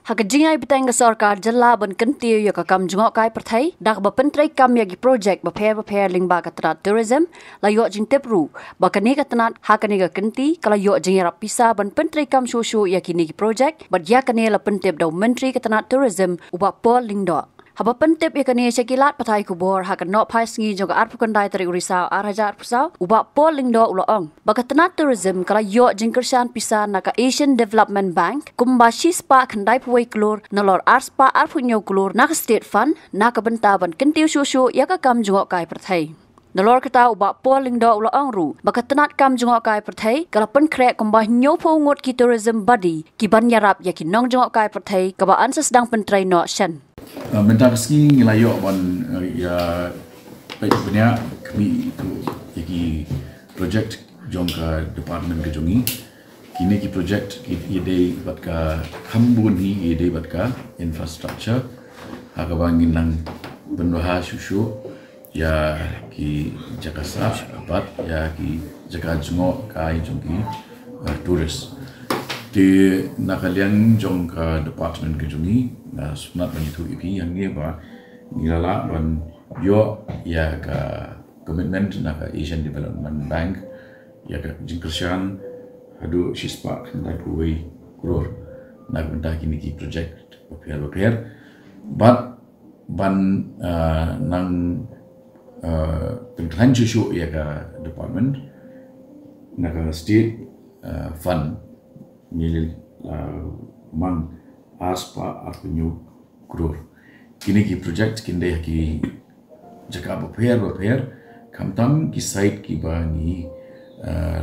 Hakajingai bitang sarkar jalla ban kentir ya kam jungok kai perthai dak ba pentrai kam ya gi project ba phair ling ba katrat tourism la yo jing tepru ba kani katnat hakani ga kenti kala yo jing rap pisa ban pentrai kam shosho ya kini gi project ba ya kani la pentep do menteri katnat tourism uba pol ling do haba pentep ya kani shakilat pathai kubor hakan no phai sngi jong ar pukandai tari urisa arajar pusau uba pol ling do uloong ba katnat tourism kala yo jing kersan pisa naka Asian Development Bank kumba shispa khandai puai klor nalor arspa arpunyo klor nak state fund nak benta ban kentiu shosho ya ka kam jungok kai perthai nalor kata uba polling do uloong ru bakatnat kam jungok kai perthai kala pen krek kumba nyopo ngot ki tourism body ki ban yarap ya ki nong jungok kai perthai ka ba ansa sedang pentrai no shan mentak ski ngilayo ban ya baik punya kami itu yaki project jongka department ke jongi kini ki project ide batka hambun hi ide batka infrastructure aga bangin nang bendoha susu ya ki jakasa apat ya ki jaka jungo kai jongki tourist di nakaliang jongka department ke jongi na sunat banyitu iki yang ni ba ngilala ban yo ya ka commitment naka Asian Development Bank ya ka jingkersian hadu shispa kandai puai kuror nak benda kini ki project papier but ban nang tengkan cucu ya ka department naka state fund milil mang aspa arpunyu kuror kini ki project kinde ki jaka papier kamtam ki site ki bani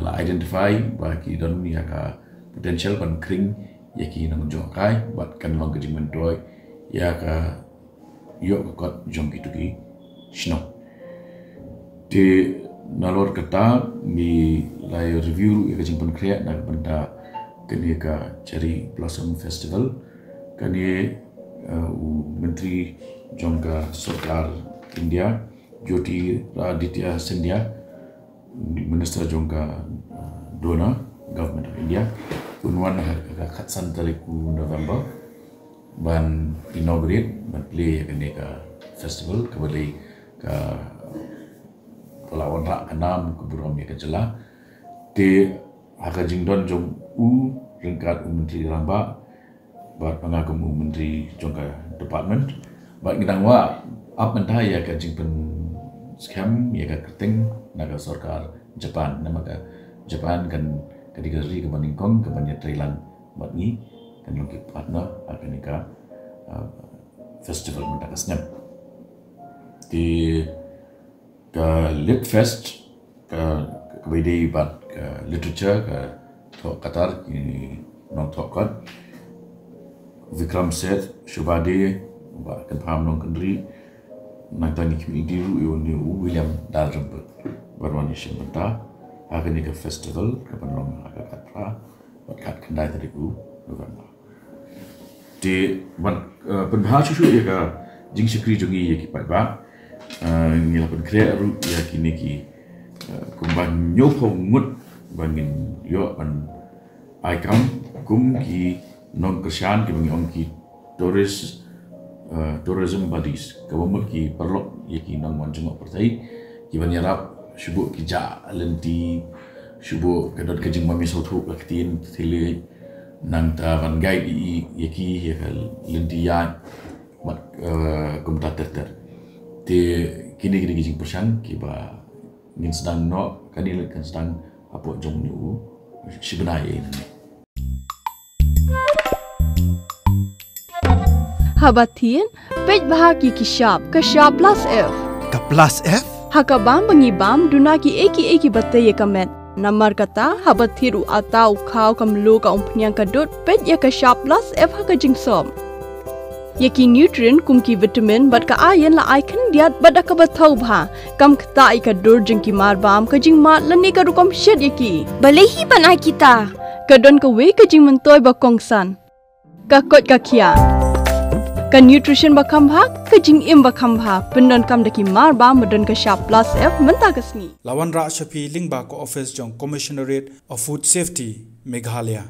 la identify ba ki don ya ka potential ban kring ya ki nang jong kai bat kan long gajing mentoy ya ka yo kot jong ki tuki shno te nalor kata mi lai review ya gajing pan kriya na benda kani ka cherry blossom festival kani menteri jongka sarkar India Jyoti Aditya Scindia Minister jongka Dona Government of India unwan khatsan tariku November ban inaugurate ban play kani ka festival kembali ka pelawan rak kanam keburom ya kejela di haka jingdon jong ringkat menteri ramba bat pengagum menteri jongka department bat ngidang wa up mentah ya ka jingpen scam ya ka kerting naga sarkar Japan nama ka Japan kan kategori ke Baningkong ke banyak Thailand bat ni kan lagi partner akan ka festival mentah snap di ka lit fest ka kebede bat ka literature ka tok Qatar ini non tok kat Vikram Seth Shubade ba kan paham non kendri nantani community ru ni William Dalrump barwani shimenta akan ke festival ke panlong agak katra bat kat kendai tadi ku November di penbahas susu ya ka jing sikri jongi ya ki pat ba ngila pen krea ru ya kini ki kumban nyopong ngut bangin yo an aikam kum ki non kersan ki bangi on ki tourism bodies kawamul ki perlok ye ki non manjung pertai ki ban yarap shubu ki ja lenti shubu kadot kajing mami sautu aktin tili nang ta ban guide ye ki ye lenti ya mat kumta ter te kini kini persan ki ba ngin sedang no kanil kan sedang apa jong ni sebenarnya ini Habatin pej bahagi ki shop ka shop plus f ka plus f haka bam bangi bam duna ki eki batte ye kamet namar kata habathiru atau khau kam lo ka umpnyang ka dot pej ya ka shop plus f haka jingsom yaki nutrient kum ki vitamin bat ka iron la icon diat bada ka bathau bha kam khta ai ka dur jing ki mar bam ka jing ma lani ka rukom shed yaki balehi banai kita ka don ka we ka jing mentoy ba kongsan ka kot ka khia ka nutrition ba kham bha ka jing im ba kham bha pendon kam daki mar bam modon ka sharp plus f menta ka sngi lawan ra shapi lingba ko office jong commissionerate of food safety Meghalaya